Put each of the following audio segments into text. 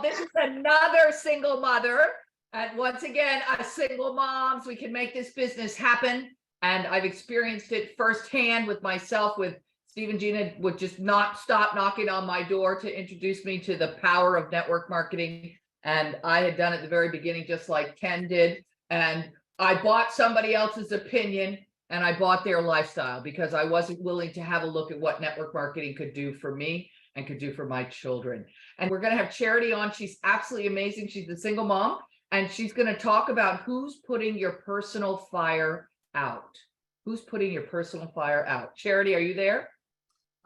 This is another single mother. And once again, us single moms, we can make this business happen. And I've experienced it firsthand with myself, with Steve and Gina would just not stop knocking on my door to introduce me to the power of network marketing. And I had done it at the very beginning, just like Ken did. And I bought somebody else's opinion and I bought their lifestyle because I wasn't willing to have a look at what network marketing could do for me and could do for my children. And we're going to have Charity on. She's absolutely amazing. She's a single mom, and she's going to talk about who's putting your personal fire out. Who's putting your personal fire out? Charity, are you there?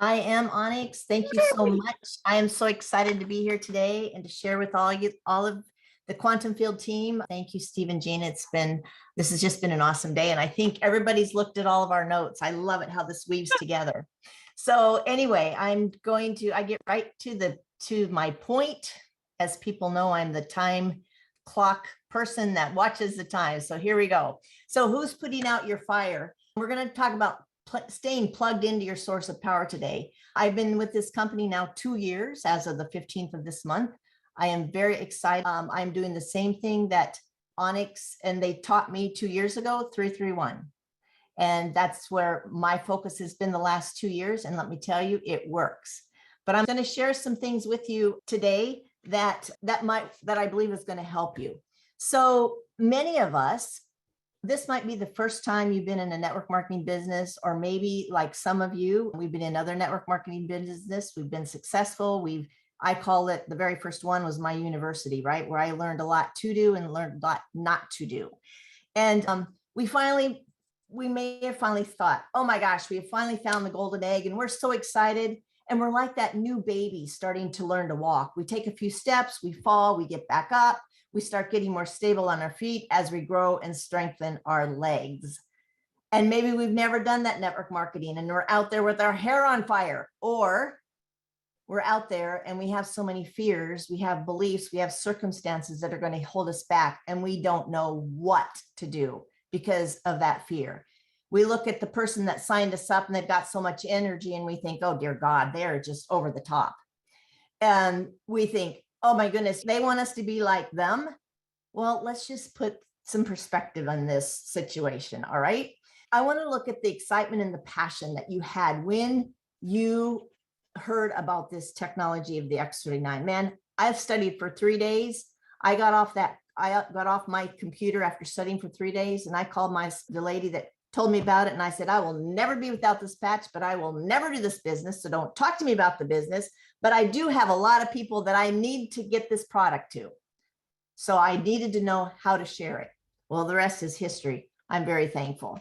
I am, Onyx. Thank you so much. I am so excited to be here today and to share with all of the Quantum Field team. Thank you, Steve and Gina. This has just been an awesome day. And I think everybody's looked at all of our notes. I love it how this weaves together. So anyway, I get right to my point. As people know, I'm the time clock person that watches the time. So here we go. So who's putting out your fire? We're going to talk about staying plugged into your source of power today. I've been with this company now 2 years as of the 15th of this month. I am very excited. I'm doing the same thing that Onyx and they taught me 2 years ago, 331. And that's where my focus has been the last 2 years. And let me tell you, it works. But I'm going to share some things with you today that I believe is going to help you. So many of us, this might be the first time you've been in a network marketing business, or maybe like some of you, we've been in other network marketing business. We've been successful. I call it, the very first one was my university, right? Where I learned a lot to do and learned a lot not to do. And we may have finally thought, oh my gosh, we have finally found the golden egg and we're so excited. And we're like that new baby starting to learn to walk. We take a few steps, we fall, we get back up, we start getting more stable on our feet as we grow and strengthen our legs. And maybe we've never done that network marketing and we're out there with our hair on fire, or we're out there and we have so many fears, we have beliefs, we have circumstances that are going to hold us back and we don't know what to do because of that fear. We look at the person that signed us up and they've got so much energy and we think, oh dear God, they're just over the top. And we think, oh my goodness, they want us to be like them. Well, let's just put some perspective on this situation. All right. I want to look at the excitement and the passion that you had when you heard about this technology of the X39. Man, I've studied for 3 days. I got off my computer after studying for 3 days, and I called the lady that told me about it. And I said, I will never be without this patch, but I will never do this business. So don't talk to me about the business, but I do have a lot of people that I need to get this product to. So I needed to know how to share it. Well, the rest is history. I'm very thankful.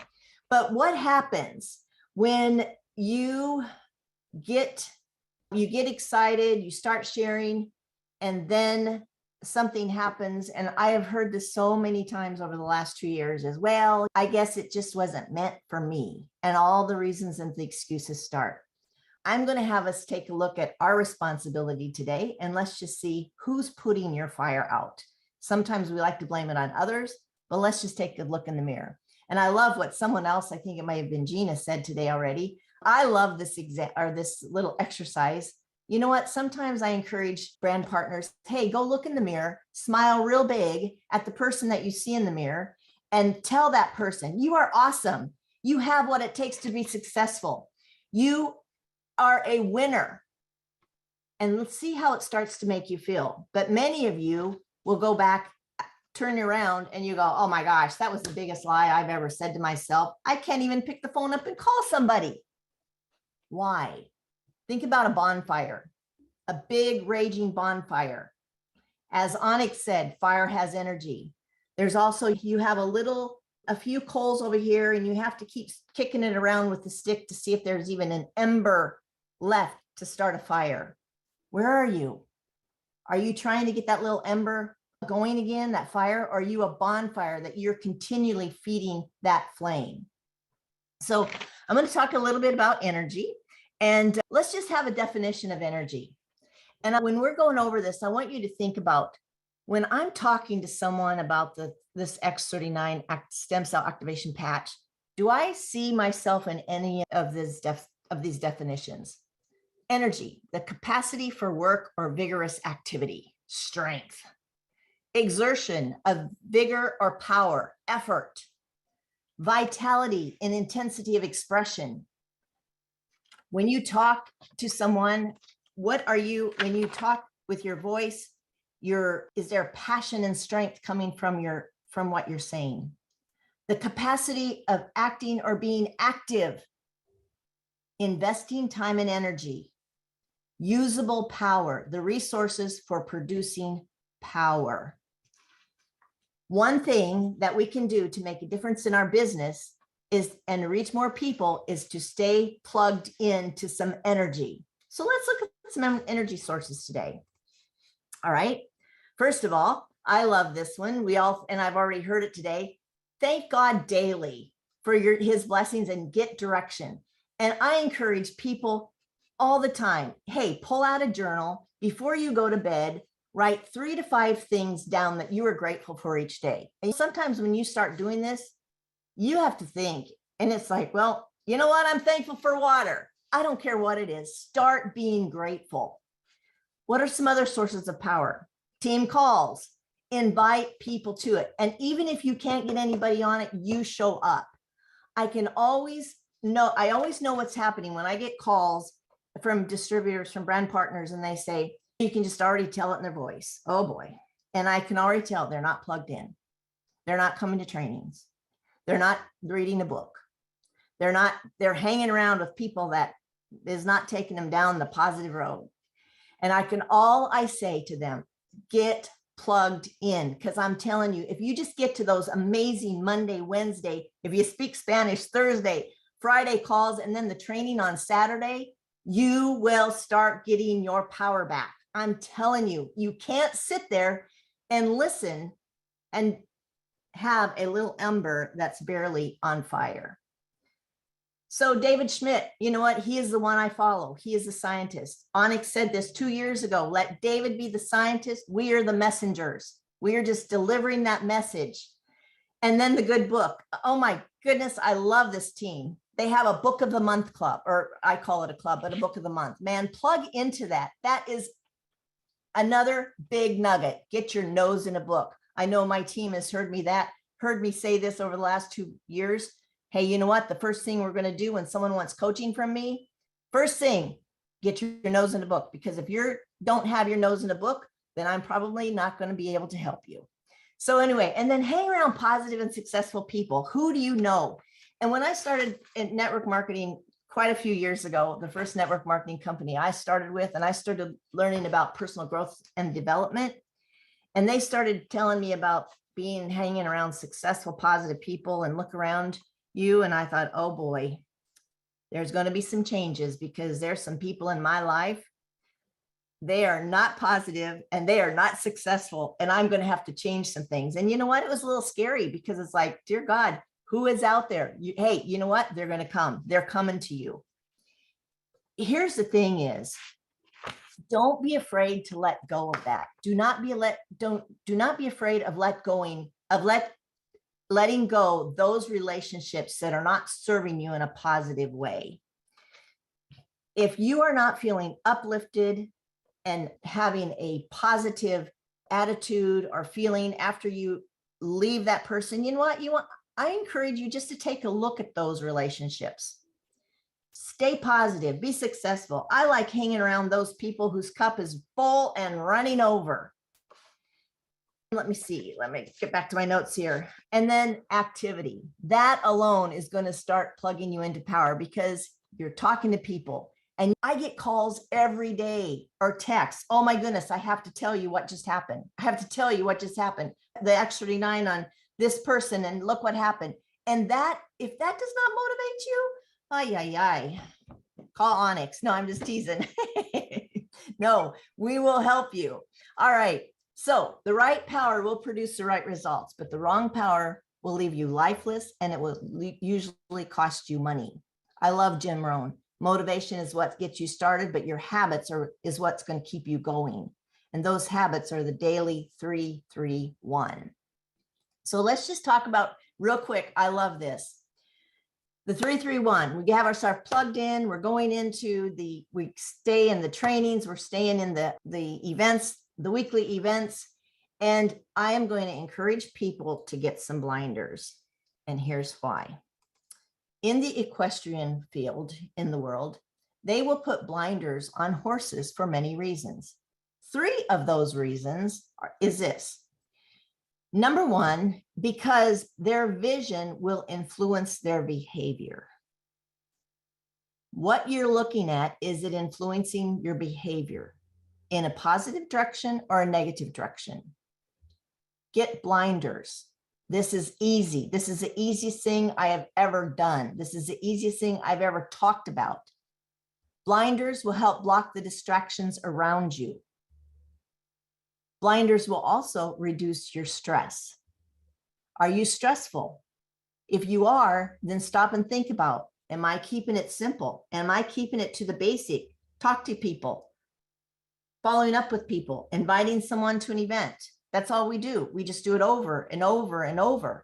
But what happens when you get excited, you start sharing, and then something happens? And I have heard this so many times over the last 2 years as well. I guess it just wasn't meant for me. And all the reasons and the excuses start. I'm going to have us take a look at our responsibility today, and let's just see who's putting your fire out. Sometimes we like to blame it on others, but let's just take a look in the mirror. And I love what someone else, I think it might have been Gina, said today already. I love this this little exercise. You know what? Sometimes I encourage brand partners, hey, go look in the mirror, smile real big at the person that you see in the mirror, and tell that person, you are awesome. You have what it takes to be successful. You are a winner. And let's see how it starts to make you feel. But many of you will go back, turn around, and you go, oh my gosh, that was the biggest lie I've ever said to myself. I can't even pick the phone up and call somebody. Why? Think about a bonfire, a big raging bonfire. As Onyx said, fire has energy. There's also, you have a few coals over here, and you have to keep kicking it around with the stick to see if there's even an ember left to start a fire. Where are you? Are you trying to get that little ember going again, that fire? Or are you a bonfire that you're continually feeding that flame? So I'm going to talk a little bit about energy. And let's just have a definition of energy. And when we're going over this, I want you to think about when I'm talking to someone about this X39 stem cell activation patch, do I see myself in any of these definitions? Energy, the capacity for work or vigorous activity. strength. Exertion of vigor or power, effort. Vitality and intensity of expression. When you talk to someone, what are you, when you talk with your voice, is there passion and strength coming from what you're saying? The capacity of acting or being active, investing time and energy, usable power, the resources for producing power. One thing that we can do to make a difference in our business is, and to reach more people, is to stay plugged into some energy. So let's look at some energy sources today. All right. First of all, I love this one. And I've already heard it today. Thank God daily for his blessings and get direction. And I encourage people all the time. Hey, pull out a journal before you go to bed. Write 3 to 5 things down that you are grateful for each day. And sometimes when you start doing this, you have to think, and it's like, well, you know what? I'm thankful for water. I don't care what it is. Start being grateful. What are some other sources of power? Team calls, invite people to it. And even if you can't get anybody on it, you show up. I always know what's happening when I get calls from distributors, from brand partners, and they say, you can just already tell it in their voice. Oh boy. And I can already tell they're not plugged in. They're not coming to trainings. They're not reading a book. They're hanging around with people that is not taking them down the positive road. And I say to them, get plugged in. Because I'm telling you, if you just get to those amazing Monday, Wednesday, if you speak Spanish, Thursday, Friday calls, and then the training on Saturday, you will start getting your power back. I'm telling you, you can't sit there and listen and have a little ember that's barely on fire. So David Schmidt, you know what? He is the one I follow. He is the scientist. Onyx said this 2 years ago, let David be the scientist. We are the messengers. We are just delivering that message. And then the good book. Oh my goodness, I love this team. They have a book of the month club, or I call it a club, but a book of the month. Man, plug into that. That is another big nugget. Get your nose in a book. I know my team has heard me say this over the last 2 years. Hey, you know what? The first thing we're going to do when someone wants coaching from me, first thing, get your nose in a book. Because if you don't have your nose in a book, then I'm probably not going to be able to help you. So anyway, and then hang around positive and successful people. Who do you know? And when I started in network marketing quite a few years ago, the first network marketing company I started with, and I started learning about personal growth and development. And they started telling me about hanging around successful, positive people and look around you. And I thought, oh boy, there's going to be some changes because there's some people in my life. They are not positive and they are not successful. And I'm going to have to change some things. And you know what? It was a little scary because it's like, dear God, who is out there? Hey, you know what? They're going to come. They're coming to you. Here's the thing is, don't be afraid to let go of that. Do not be afraid of letting go those relationships that are not serving you in a positive way. If you are not feeling uplifted and having a positive attitude or feeling after you leave that person, you know what? I encourage you just to take a look at those relationships. Stay positive, be successful. I like hanging around those people whose cup is full and running over. Let me see. Let me get back to my notes here. And then activity. That alone is going to start plugging you into power because you're talking to people. And I get calls every day or texts. Oh my goodness, I have to tell you what just happened. I have to tell you what just happened. The X39 on this person and look what happened. And that, if that does not motivate you, call Onyx. No, I'm just teasing. No, we will help you. All right. So the right power will produce the right results, but the wrong power will leave you lifeless and it will usually cost you money. I love Jim Rohn. Motivation is what gets you started, but your habits is what's going to keep you going. And those habits are the daily 3-3-1. So let's just talk about real quick. I love this. The 3-3-1, we have ourselves plugged in. We're going into we stay in the trainings. We're staying in the events, the weekly events, and I am going to encourage people to get some blinders. And here's why. In the equestrian field in the world, they will put blinders on horses for many reasons. 3 of those reasons is this. Number 1, because their vision will influence their behavior. What you're looking at, is it influencing your behavior in a positive direction or a negative direction? Get blinders. This is easy. This is the easiest thing I have ever done. This is the easiest thing I've ever talked about. Blinders will help block the distractions around you. Blinders will also reduce your stress. Are you stressful? If you are, then stop and think about, am I keeping it simple? Am I keeping it to the basic? Talk to people, following up with people, inviting someone to an event. That's all we do. We just do it over and over and over.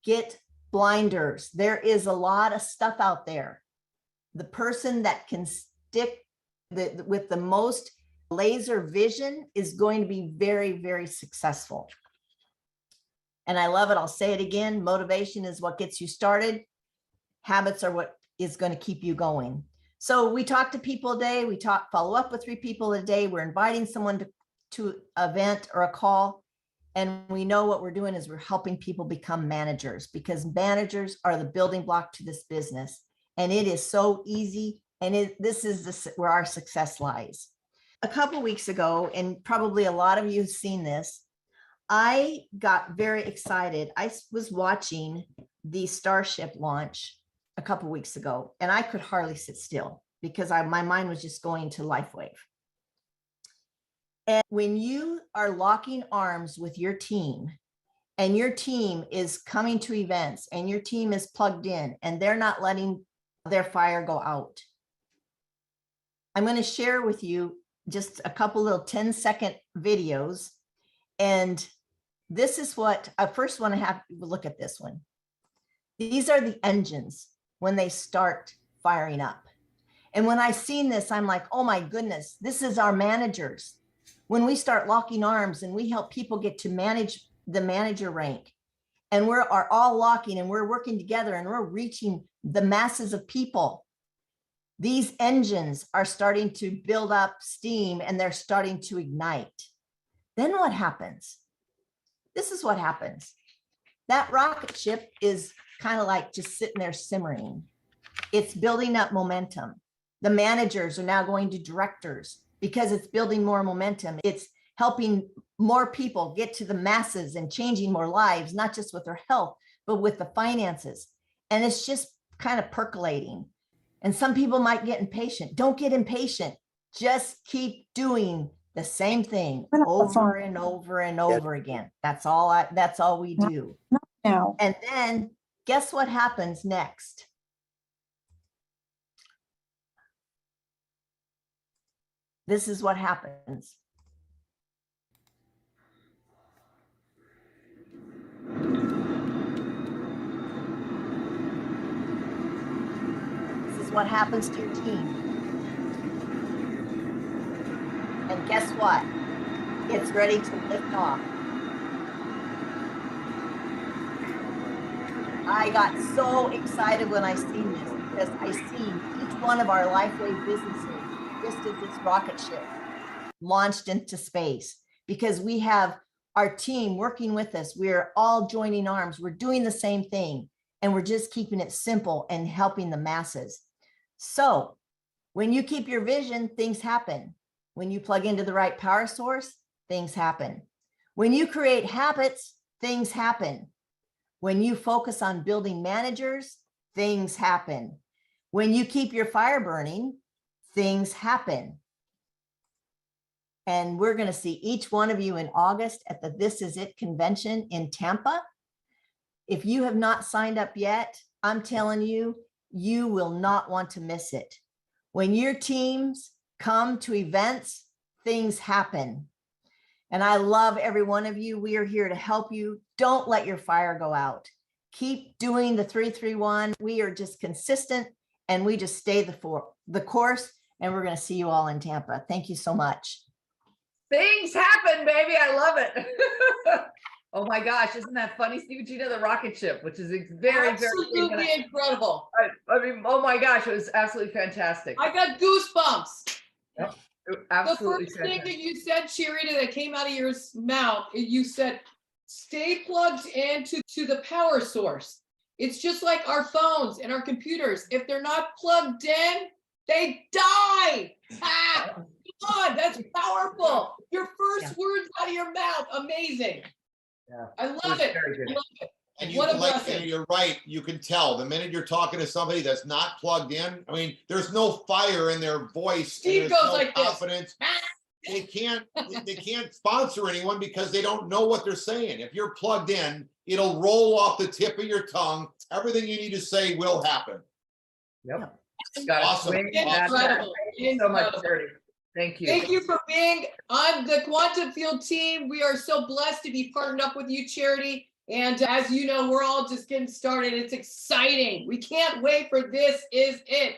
Get blinders. There is a lot of stuff out there. The person that can stick with the most laser vision is going to be very, very successful. And I love it. I'll say it again. Motivation is what gets you started. Habits are what is going to keep you going. So we talk to people a day. We follow up with 3 people a day. We're inviting someone to an event or a call. And we know what we're doing is we're helping people become managers, because managers are the building block to this business. And it is so easy. And this is where our success lies. A couple weeks ago, and probably a lot of you have seen this, I got very excited. I was watching the Starship launch a couple weeks ago, and I could hardly sit still because my mind was just going to Lifewave. And when you are locking arms with your team, and your team is coming to events, and your team is plugged in, and they're not letting their fire go out, I'm going to share with you just a couple little 10-second videos. And this is what I first want to have look at this one. These are the engines when they start firing up. And when I seen this, I'm like, oh my goodness, this is our managers. When we start locking arms and we help people get to manage the manager rank, and are all locking and we're working together and we're reaching the masses of people, these engines are starting to build up steam and they're starting to ignite. Then what happens? This is what happens. That rocket ship is kind of like just sitting there simmering. It's building up momentum. The managers are now going to directors because it's building more momentum. It's helping more people get to the masses and changing more lives, not just with their health, but with the finances. And it's just kind of percolating. And some people might get impatient. Don't get impatient. Just keep doing the same thing over and over and over again. That's all we do. Now. And then guess what happens next? This is what happens. This is what happens to your team. And guess what? It's ready to lift off. I got so excited when I seen this, because I seen each one of our Lifewave businesses just as this rocket ship launched into space, because we have our team working with us. We're all joining arms. We're doing the same thing, and we're just keeping it simple and helping the masses. So when you keep your vision, things happen. When you plug into the right power source, things happen. When you create habits, things happen. When you focus on building managers, things happen. When you keep your fire burning, things happen. And we're going to see each one of you in August at the This Is It convention in Tampa. If you have not signed up yet, I'm telling you, you will not want to miss it. When your teams come to events, things happen. And I love every one of you. We are here to help you. Don't let your fire go out. Keep doing the 3-3-1. We are just consistent, and we just stay the course, and we're going to see you all in Tampa. Thank you so much. Things happen, baby. I love it. Oh my gosh, isn't that funny, Steve and Gina, the rocket ship, which is very, Absolutely very incredible. I mean, oh my gosh, it was absolutely fantastic. I got goosebumps. Absolutely The first thing fantastic. that you said, Charity, that came out of your mouth, you said, stay plugged into the power source. It's just like our phones and our computers. If they're not plugged in, they die. Ah, come on, that's powerful. Your first words out of your mouth, amazing. Yeah, I love it. very good. I love it. And What a like, blessing. and you're right. You can tell the minute you're talking to somebody that's not plugged in. I mean, there's no fire in their voice. Steve and goes there's no like this. confidence. They can't sponsor anyone because they don't know what they're saying. If you're plugged in, it'll roll off the tip of your tongue. Everything you need to say will happen. Yep. Got it. Awesome. Swing that. Incredible. Thank you so much, Incredible. Charity. Thank you. Thank you for being on the Quantum Field team. We are so blessed to be partnered up with you, Charity. And as you know, we're all just getting started. It's exciting. We can't wait for This Is It.